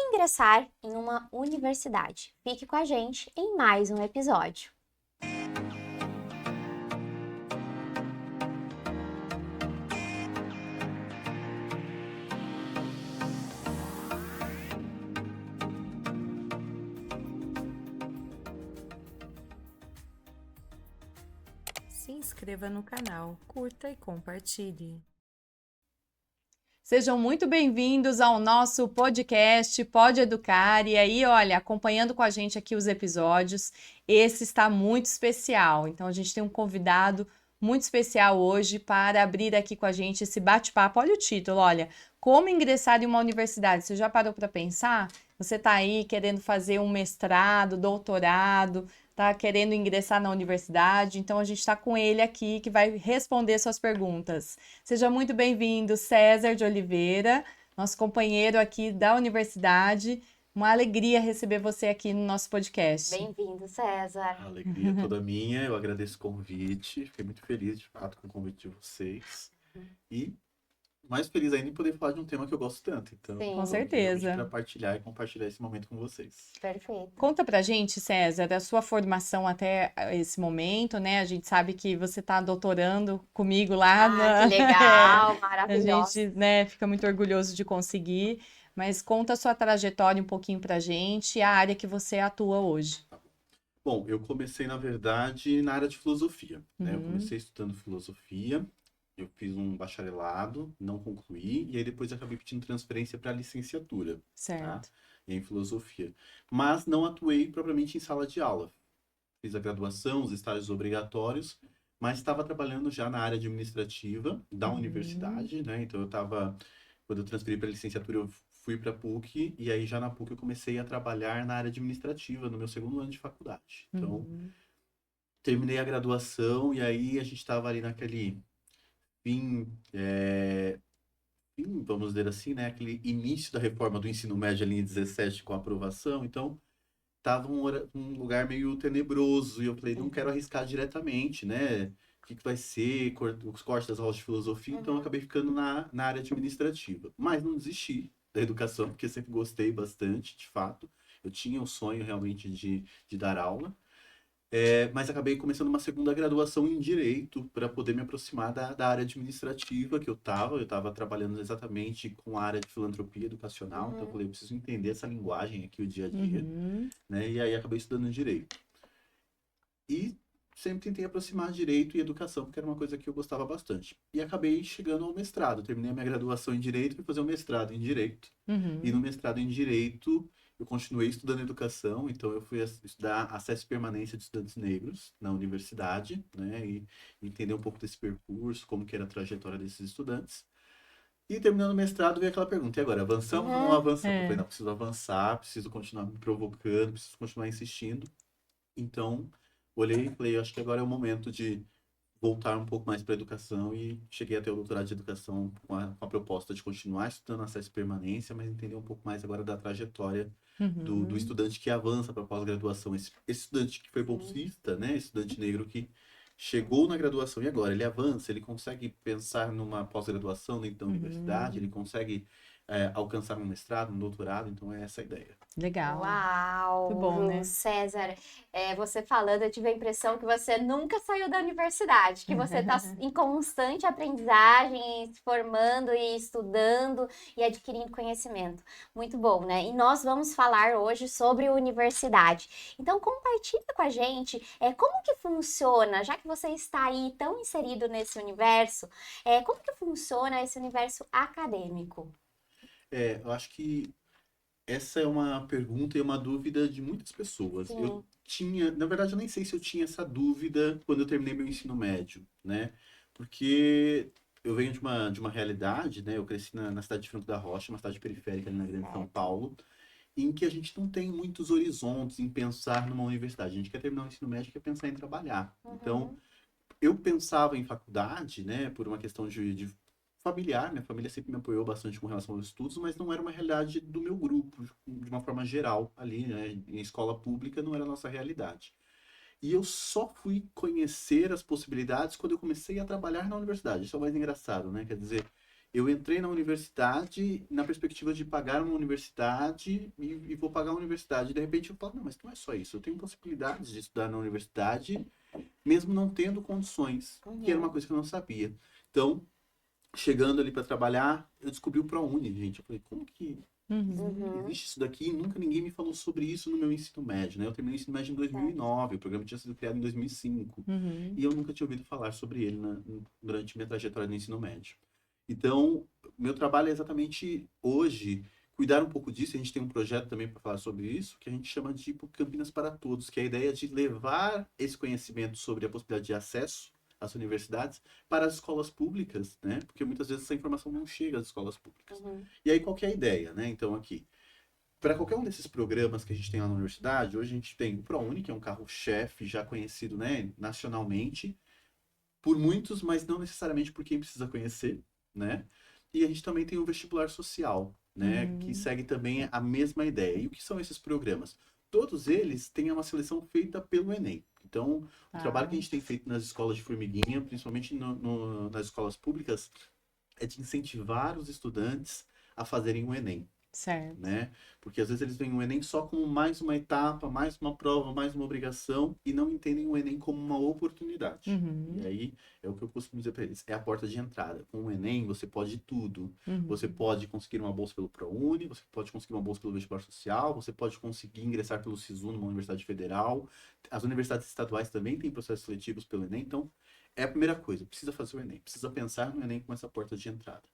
ingressar em uma universidade. Fique com a gente em mais um episódio. Se inscreva no canal, curta e compartilhe. Sejam muito bem-vindos ao nosso podcast Pode Educar. E aí, olha, acompanhando com a gente aqui os episódios, esse está muito especial. Então, a gente tem um convidado muito especial hoje para abrir aqui com a gente esse bate-papo. Olha o título, olha, como ingressar em uma universidade. Você já parou para pensar? Você está aí querendo fazer um mestrado, doutorado, está querendo ingressar na universidade, então a gente está com ele aqui que vai responder suas perguntas. Seja muito bem-vindo, César de Oliveira, nosso companheiro aqui da universidade. Uma alegria receber você aqui no nosso podcast. Bem-vindo, César. A alegria toda minha, eu agradeço o convite, fiquei muito feliz de fato com o convite de vocês. E mais feliz ainda em poder falar de um tema que eu gosto tanto. Então, Sim. Com certeza. Para partilhar e compartilhar esse momento com vocês. Perfeito. Conta pra gente, César, da sua formação até esse momento, né? A gente sabe que você está doutorando comigo lá. Que legal, A maravilhoso. gente, né, fica muito orgulhoso de conseguir, mas conta a sua trajetória um pouquinho pra gente e a área que você atua hoje. Bom, eu comecei, na verdade, na área de filosofia, né? Eu Uhum. comecei estudando filosofia, eu fiz um bacharelado, não concluí, e aí depois acabei pedindo transferência para licenciatura, tá? Certo. Em filosofia. Mas não atuei propriamente em sala de aula. Fiz a graduação, os estágios obrigatórios, mas estava trabalhando já na área administrativa da universidade, né? Então quando eu transferi para licenciatura, eu fui para a PUC, e aí já na PUC eu comecei a trabalhar na área administrativa, no meu segundo ano de faculdade. Então, terminei a graduação, e aí a gente estava ali naquele fim, vamos dizer assim, né? Aquele início da reforma do ensino médio ali em 17 com a aprovação, então tava um lugar meio tenebroso, e eu falei, não quero arriscar diretamente, né? O que vai ser, os cortes das aulas de filosofia, então eu acabei ficando na área administrativa. Mas não desisti da educação, porque sempre gostei bastante, de fato. Eu tinha o sonho realmente de dar aula. Mas acabei começando uma segunda graduação em Direito para poder me aproximar da área administrativa que eu estava trabalhando exatamente com a área de filantropia educacional, então eu falei, eu preciso entender essa linguagem aqui, o dia a dia, né? E aí acabei estudando Direito. E sempre tentei aproximar Direito e Educação, porque era uma coisa que eu gostava bastante. E acabei chegando ao mestrado, terminei a minha graduação em Direito e fui fazer um mestrado em Direito. E no mestrado em Direito, eu continuei estudando educação, então eu fui estudar acesso e permanência de estudantes negros na universidade, né, e entender um pouco desse percurso, como que era a trajetória desses estudantes. E terminando o mestrado, veio aquela pergunta, e agora, avançamos ou não avançamos? Eu falei, não, preciso avançar, preciso continuar me provocando, preciso continuar insistindo. Então, olhei e falei, acho que agora é o momento de voltar um pouco mais para a educação, e cheguei até o doutorado de educação com a proposta de continuar estudando acesso e permanência, mas entender um pouco mais agora da trajetória do estudante que avança para a pós-graduação. Esse estudante que foi bolsista, né? Estudante negro que chegou na graduação e agora ele avança, ele consegue pensar numa pós-graduação dentro da universidade, ele consegue alcançar um mestrado, um doutorado, então é essa a ideia. Legal. Uau! Muito bom, né? César, você falando, eu tive a impressão que você nunca saiu da universidade, que você está em constante aprendizagem, se formando e estudando e adquirindo conhecimento. Muito bom, né? E nós vamos falar hoje sobre universidade. Então, compartilha com a gente como que funciona, já que você está aí tão inserido nesse universo, como que funciona esse universo acadêmico? Eu acho que essa é uma pergunta e uma dúvida de muitas pessoas. Sim. Eu tinha, na verdade, eu nem sei se eu tinha essa dúvida quando eu terminei meu ensino médio, né? Porque eu venho de uma realidade, né? Eu cresci na cidade de Franco da Rocha, uma cidade periférica ali na Grande São Paulo, em que a gente não tem muitos horizontes em pensar numa universidade. A gente quer terminar o ensino médio e quer pensar em trabalhar. Então, eu pensava em faculdade, né? Por uma questão de familiar, minha família sempre me apoiou bastante com relação aos estudos, mas não era uma realidade do meu grupo, de uma forma geral, ali, né, em escola pública não era a nossa realidade. E eu só fui conhecer as possibilidades quando eu comecei a trabalhar na universidade. Isso é o mais engraçado, né? Quer dizer, eu entrei na universidade na perspectiva de pagar uma universidade e vou pagar uma universidade. De repente eu falo, não, mas não é só isso. Eu tenho possibilidades de estudar na universidade, mesmo não tendo condições, que era uma coisa que eu não sabia. Então, chegando ali para trabalhar, eu descobri o ProUni, gente. Eu falei, como que existe isso daqui? Nunca ninguém me falou sobre isso no meu ensino médio, né? Eu terminei o ensino médio em 2009, o programa tinha sido criado em 2005. E eu nunca tinha ouvido falar sobre ele durante minha trajetória no ensino médio. Então, meu trabalho é exatamente hoje cuidar um pouco disso. A gente tem um projeto também para falar sobre isso, que a gente chama de Campinas para Todos, que é a ideia de levar esse conhecimento sobre a possibilidade de acesso às universidades para as escolas públicas, né? Porque muitas vezes essa informação não chega às escolas públicas. E aí, qual que é a ideia, né? Então, aqui, para qualquer um desses programas que a gente tem lá na universidade, hoje a gente tem o ProUni, que é um carro-chefe já conhecido, né, nacionalmente, por muitos, mas não necessariamente por quem precisa conhecer, né? E a gente também tem o vestibular social, né? Que segue também a mesma ideia. E o que são esses programas? Todos eles têm uma seleção feita pelo Enem. Então, o trabalho que a gente tem feito nas escolas de formiguinha, principalmente nas escolas públicas, é de incentivar os estudantes a fazerem o Enem. Certo. Né? Porque às vezes eles veem o Enem só como mais uma etapa, mais uma prova, mais uma obrigação e não entendem o Enem como uma oportunidade. E aí é o que eu costumo dizer para eles, é a porta de entrada. Com o Enem você pode tudo. Você pode conseguir uma bolsa pelo ProUni, você pode conseguir uma bolsa pelo vestibular social, você pode conseguir ingressar pelo SISU numa universidade federal. As universidades estaduais também têm processos seletivos pelo Enem, então é a primeira coisa, precisa fazer o Enem, precisa pensar no Enem como essa porta de entrada.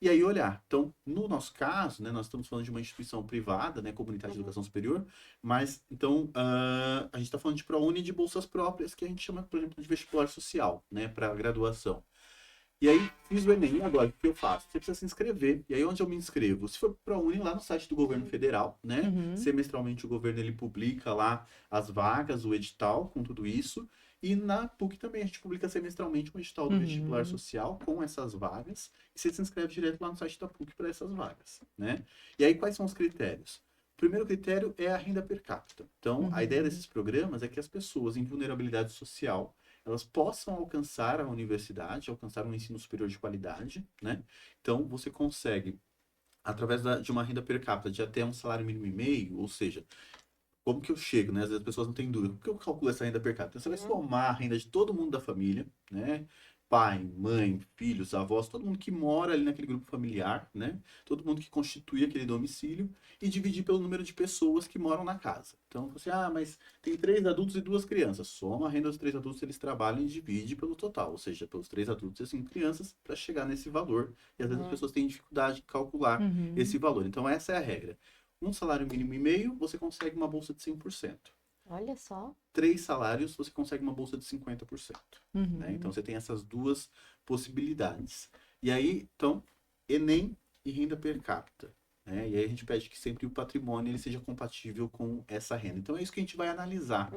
E aí olhar. Então, no nosso caso, né, nós estamos falando de uma instituição privada, né, comunitária de educação superior, mas, então, a gente está falando de ProUni e de bolsas próprias, que a gente chama, por exemplo, de vestibular social, né, para graduação. E aí, fiz o Enem, e agora, o que eu faço? Você precisa se inscrever. E aí, onde eu me inscrevo? Se for para a ProUni, lá no site do governo federal, né? Semestralmente, o governo, ele publica lá as vagas, o edital, com tudo isso. E na PUC também, a gente publica semestralmente um edital do vestibular social com essas vagas. E você se inscreve direto lá no site da PUC para essas vagas, né? E aí, quais são os critérios? O primeiro critério é a renda per capita. Então, a ideia desses programas é que as pessoas em vulnerabilidade social elas possam alcançar a universidade, alcançar um ensino superior de qualidade, né? Então, você consegue, através de uma renda per capita de até um salário mínimo e meio, ou seja, como que eu chego, né? Às vezes as pessoas não têm dúvida. Como que eu calculo essa renda per capita? Você vai somar a renda de todo mundo da família, né? Pai, mãe, filhos, avós, todo mundo que mora ali naquele grupo familiar, né? Todo mundo que constitui aquele domicílio e dividir pelo número de pessoas que moram na casa. Então, você, mas tem 3 adultos e 2 crianças. Soma a renda dos 3 adultos, eles trabalham e divide pelo total, ou seja, pelos 3 adultos e 5 crianças para chegar nesse valor. E às vezes as pessoas têm dificuldade de calcular esse valor. Então, essa é a regra. Um salário mínimo e meio, você consegue uma bolsa de 100%. Olha só. 3 salários, você consegue uma bolsa de 50%. Né? Então, você tem essas duas possibilidades. E aí, então, Enem e renda per capita. Né? E aí a gente pede que sempre o patrimônio ele seja compatível com essa renda. Então, é isso que a gente vai analisar.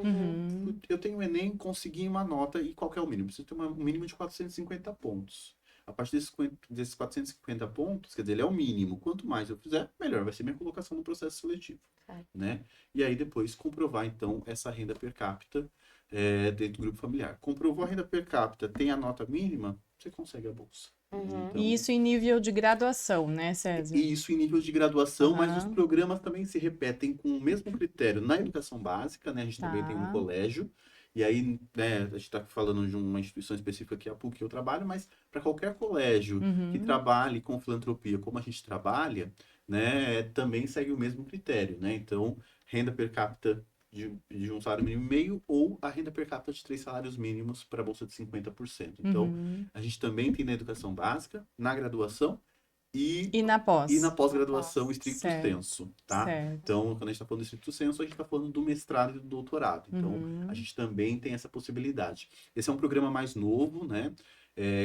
Eu tenho o Enem, consegui uma nota, e qual que é o mínimo? Preciso ter um mínimo de 450 pontos. A partir desses 450 pontos, quer dizer, ele é o mínimo. Quanto mais eu fizer, melhor vai ser minha colocação no processo seletivo. Né? E aí depois comprovar, então, essa renda per capita dentro do grupo familiar. Comprovou a renda per capita, tem a nota mínima, você consegue a bolsa. Então, E isso em nível de graduação, né, César? E isso em nível de graduação, mas os programas também se repetem com o mesmo critério na educação básica, né? A gente também tem um colégio. E aí, né, a gente está falando de uma instituição específica que é a PUC que eu trabalho, mas para qualquer colégio que trabalhe com filantropia como a gente trabalha, né, também segue o mesmo critério, né? Então, renda per capita de um salário mínimo e meio ou a renda per capita de 3 salários mínimos para a bolsa de 50%. Então, a gente também tem na educação básica, na graduação e na pós. E na pós-graduação estricto Certo. sensu, tá? Certo. Então, quando a gente está falando do estricto sensu, a gente está falando do mestrado e do doutorado. Então, a gente também tem essa possibilidade. Esse é um programa mais novo, né?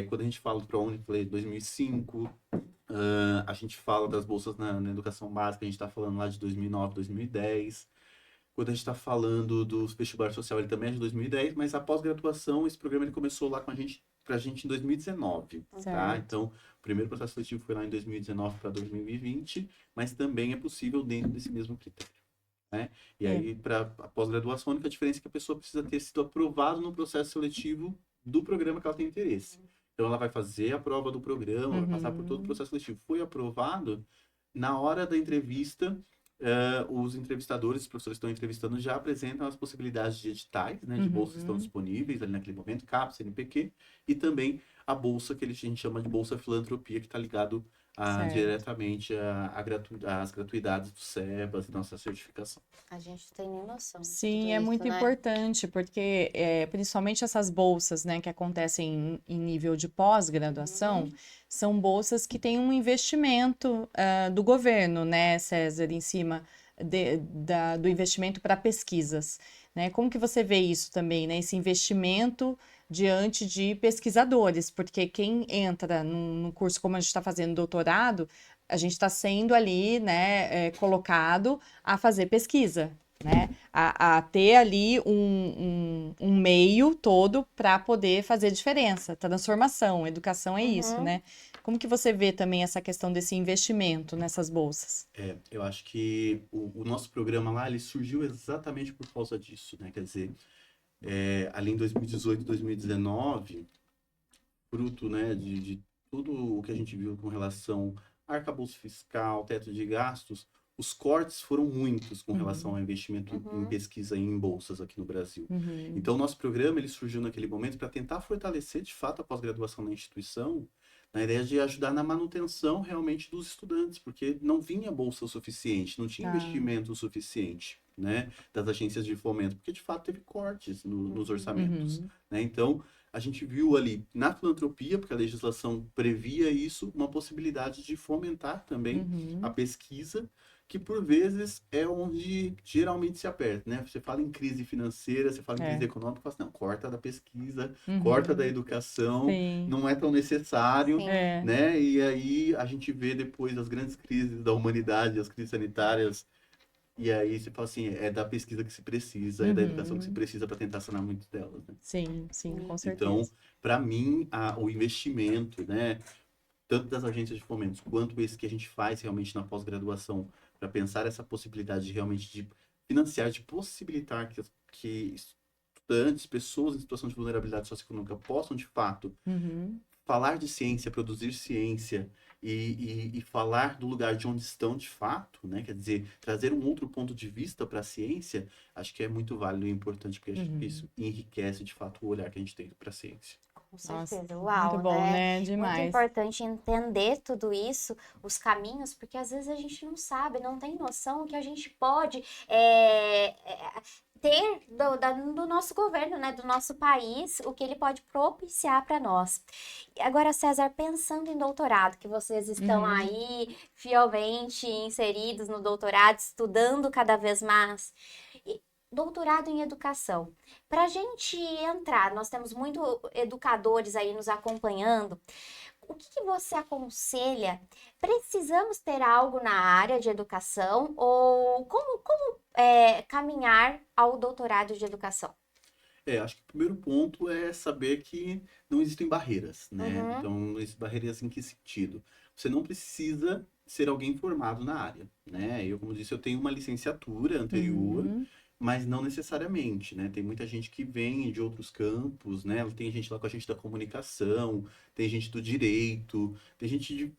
Quando a gente fala do ProUni, falei 2005, a gente fala das bolsas na educação básica, a gente está falando lá de 2009, 2010. Quando a gente está falando do vestibular social, ele também é de 2010, mas a pós-graduação, esse programa ele começou lá com pra gente em 2019, tá? Certo. Então, o primeiro processo seletivo foi lá em 2019 para 2020, mas também é possível dentro desse mesmo critério, né? E aí, para a pós-graduação, a única diferença é que a pessoa precisa ter sido aprovada no processo seletivo do programa que ela tem interesse. Então, ela vai fazer a prova do programa, vai passar por todo o processo seletivo. Foi aprovado, na hora da entrevista, os entrevistadores, os professores que estão entrevistando, já apresentam as possibilidades de editais, né, de bolsas que estão disponíveis ali naquele momento, CAPES, CNPq, e também a bolsa que a gente chama de Bolsa Filantropia, que está ligado diretamente às gratuidades do SEBAS e nossa certificação. A gente não tem nem noção de Sim, tudo é isso, muito né? importante, porque principalmente essas bolsas, né, que acontecem em nível de pós-graduação, são bolsas que têm um investimento do governo, né, César, em cima do investimento para pesquisas, né? Como que você vê isso também, né, esse investimento diante de pesquisadores? Porque quem entra num curso como a gente está fazendo doutorado, a gente está sendo ali, né, colocado a fazer pesquisa, né? A ter ali um meio todo para poder fazer diferença, transformação, educação é isso, né? Como que você vê também essa questão desse investimento nessas bolsas? Eu acho que o nosso programa lá, ele surgiu exatamente por causa disso, né? Quer dizer, ali em 2018, 2019, fruto, né, de tudo o que a gente viu com relação a arcabouço fiscal, teto de gastos, os cortes foram muitos com relação ao investimento em pesquisa e em bolsas aqui no Brasil. Então, o nosso programa, ele surgiu naquele momento para tentar fortalecer, de fato, a pós-graduação na instituição, na ideia de ajudar na manutenção realmente dos estudantes, porque não vinha bolsa o suficiente, não tinha investimento o suficiente, né, das agências de fomento, porque de fato teve cortes nos orçamentos, né? Então, a gente viu ali na filantropia, porque a legislação previa isso, uma possibilidade de fomentar também a pesquisa, que por vezes é onde geralmente se aperta, né? Você fala em crise financeira, você fala em crise econômica, fala assim, não, corta da pesquisa, corta da educação, Sim. não é tão necessário, Sim. né? E aí a gente vê depois as grandes crises da humanidade, as crises sanitárias, e aí você fala assim, é da pesquisa que se precisa, é da educação que se precisa para tentar sanar muitas delas, né? Sim, sim, com Então, certeza. para mim, o investimento, né, tanto das agências de fomentos quanto esse que a gente faz realmente na pós-graduação, para pensar essa possibilidade de realmente de financiar, de possibilitar que estudantes, pessoas em situação de vulnerabilidade socioeconômica possam, de fato, falar de ciência, produzir ciência e falar do lugar de onde estão de fato, né? Quer dizer, trazer um outro ponto de vista para a ciência, acho que é muito válido e importante, porque acho que isso enriquece, de fato, o olhar que a gente tem para a ciência. Com certeza. Nossa, Uau, muito bom, né? Muito Demais. importante entender tudo isso, os caminhos, porque às vezes a gente não sabe, não tem noção que a gente pode ter do nosso governo, né, do nosso país, o que ele pode propiciar para nós. Agora, César, pensando em doutorado, que vocês estão aí fielmente inseridos no doutorado, estudando cada vez mais. Doutorado em educação. Para a gente entrar, nós temos muitos educadores aí nos acompanhando. O que você aconselha? Precisamos ter algo na área de educação ou como caminhar ao doutorado de educação? Acho que o primeiro ponto é saber que não existem barreiras, né? Então, não existem barreiras em que sentido? Você não precisa ser alguém formado na área, né? Eu, como disse, eu tenho uma licenciatura anterior, mas não necessariamente, né? Tem muita gente que vem de outros campos, né? Tem gente lá com a gente da comunicação, tem gente do direito, tem gente de...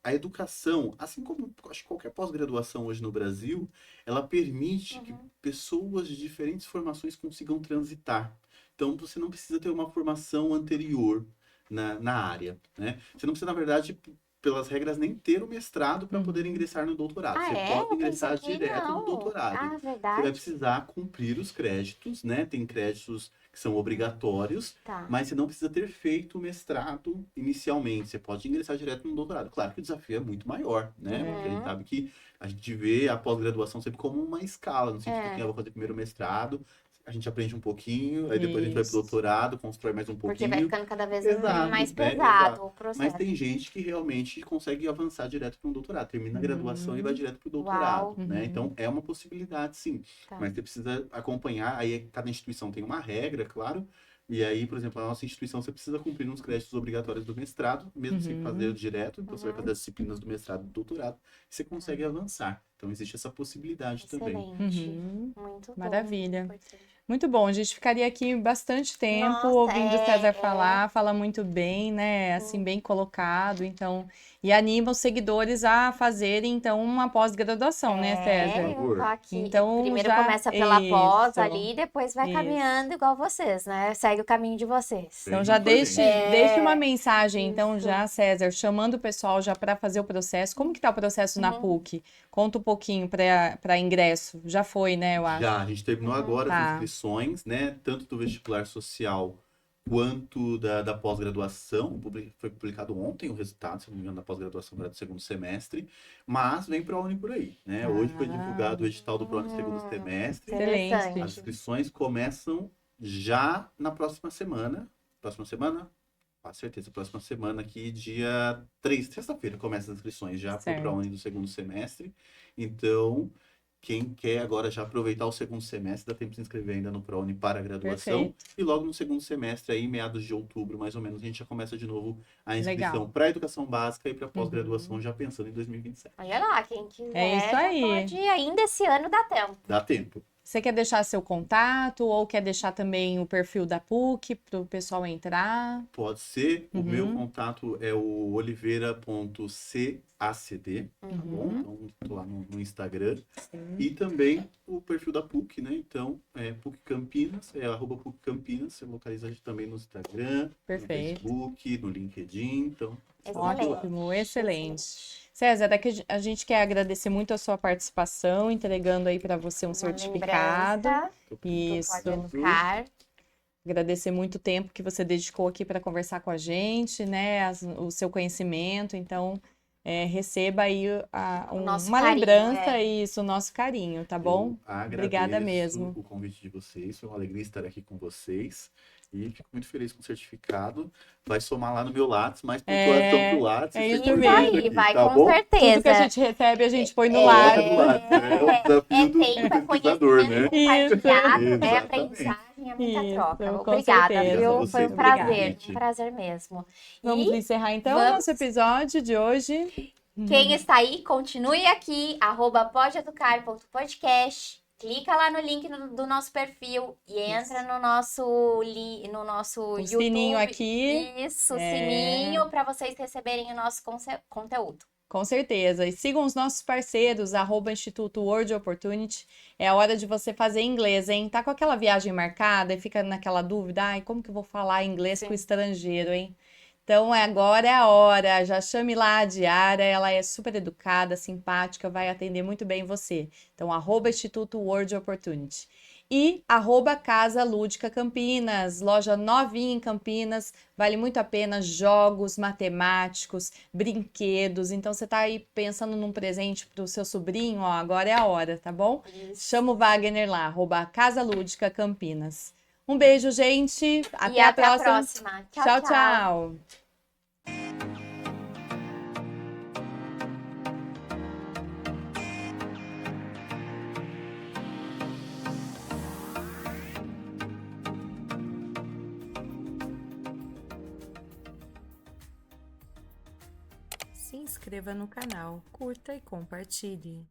A educação, assim como acho que qualquer pós-graduação hoje no Brasil, ela permite que pessoas de diferentes formações consigam transitar. Então, você não precisa ter uma formação anterior na área, né? Você não precisa, na verdade, pelas regras, nem ter o mestrado para poder ingressar no doutorado. Você pode ingressar direto no doutorado. Você vai Verdade. precisar cumprir os créditos, né? Tem créditos que são obrigatórios, mas você não precisa ter feito o mestrado inicialmente. Você pode ingressar direto no doutorado. Claro que o desafio é muito maior, né? Porque a gente sabe que a gente vê a pós-graduação sempre como uma escala, no sentido que eu vou fazer primeiro o mestrado, a gente aprende um pouquinho, aí depois a gente vai pro doutorado, constrói mais um pouquinho. Porque vai ficando cada vez mais né? pesado o processo. Mas tem gente que realmente consegue avançar direto para um doutorado, termina a graduação e vai direto pro doutorado, né? Então é uma possibilidade, sim. Mas você precisa acompanhar, aí cada instituição tem uma regra, claro. E aí, por exemplo, a nossa instituição, você precisa cumprir uns créditos obrigatórios do mestrado, mesmo sem fazer direto. Então, você vai fazer as disciplinas do mestrado e do doutorado, e você consegue avançar. Então, existe essa possibilidade também. Excelente. Uhum. Muito bom. Maravilha. Importante. Muito bom, a gente ficaria aqui bastante tempo Nossa, ouvindo o César é. falar, fala muito bem, né? Assim, bem colocado, então, e anima os seguidores a fazerem, então, uma pós-graduação, né, César? Eu tô aqui. Então, Primeiro já- começa pela pós isso, ali, depois vai isso. caminhando igual vocês, né? Segue o caminho de vocês. Então Bem já diferente. deixe uma mensagem, então, isso. já, César, chamando o pessoal já para fazer o processo. Como que tá o processo na PUC? Conta um pouquinho para ingresso. Já foi, né, eu acho. Já, a gente terminou agora Tá. as inscrições, né? Tanto do vestibular social quanto da pós-graduação. Foi publicado ontem o resultado, se não me engano, da pós-graduação agora do segundo semestre. Mas vem ProUni por aí, né? Hoje foi divulgado o edital do ProUni segundo semestre. Excelente. As Interessante. inscrições começam já na próxima semana. Próxima semana? Com certeza, próxima semana aqui, dia 3, sexta-feira, começa as inscrições já para Certo. o ProUni do segundo semestre. Então, quem quer agora já aproveitar o segundo semestre, dá tempo de se inscrever ainda no ProUni para a graduação. Perfeito. E logo no segundo semestre, aí, meados de outubro, mais ou menos, a gente já começa de novo a inscrição Legal. para a educação básica e para a pós-graduação, já pensando em 2027. Olha lá, quem quiser. É isso já aí. pode ir. Ainda esse ano dá tempo. Dá tempo. Você quer deixar seu contato ou quer deixar também o perfil da PUC para o pessoal entrar? Pode ser. O Uhum. meu contato é o oliveira.cacd, tá bom? Então, tô lá no Instagram. E também o perfil da PUC, né? Então, PUC Campinas, @PUC Campinas. Você localiza a gente também no Instagram, Perfeito. no Facebook, no LinkedIn. Então, Excelente. Ótimo, excelente. César, daqui a gente quer agradecer muito a sua participação, entregando aí para você um Uma certificado. lembrança Isso. do Pode Educar. Agradecer muito o tempo que você dedicou aqui para conversar com a gente, né? O seu conhecimento. Então, receba aí nosso uma carinho, lembrança e isso, o nosso carinho, tá bom? eu agradeço Obrigada mesmo. o convite de vocês. Foi uma alegria estar aqui com vocês. E fico muito feliz com o certificado. Vai somar lá no meu Lattes, mais pontuação pro Lattes. é e isso fico Isso feliz mesmo. aí, aqui, vai tá com bom? Tudo que a certeza. gente recebe, a gente põe no Coloca lado. do Lattes, né? É o desafio do Tempo, é pesquisador, conhecimento né? compartilhado, né? Exatamente. Aprendizagem, é muita Isso, troca. com Obrigada, certeza. viu? Obrigado a Foi um vocês, prazer, obrigado. um prazer mesmo. Vamos E encerrar então o vamos- nosso episódio de hoje. quem está aí, continue aqui, @podeeducar.podcast. Clica lá no link do nosso perfil e entra no nosso O YouTube. sininho aqui. Isso, É. sininho para vocês receberem o nosso conteúdo. Com certeza. E sigam os nossos parceiros, @Instituto World Opportunity. É a hora de você fazer inglês, hein? Tá com aquela viagem marcada e fica naquela dúvida, ai, como que eu vou falar inglês com o estrangeiro, hein? Então, agora é a hora. Já chame lá a Diara, ela é super educada, simpática, vai atender muito bem você. Então, @Instituto World Opportunity. E @Casa Lúdica Campinas, loja novinha em Campinas, vale muito a pena, jogos matemáticos, brinquedos. Então, você tá aí pensando num presente pro seu sobrinho, ó, agora é a hora, tá bom? Chama o Wagner lá, @Casa Lúdica Campinas. Um beijo, gente. Até E a até a próxima. próxima. Tchau, tchau. Se inscreva no canal, curta e compartilhe.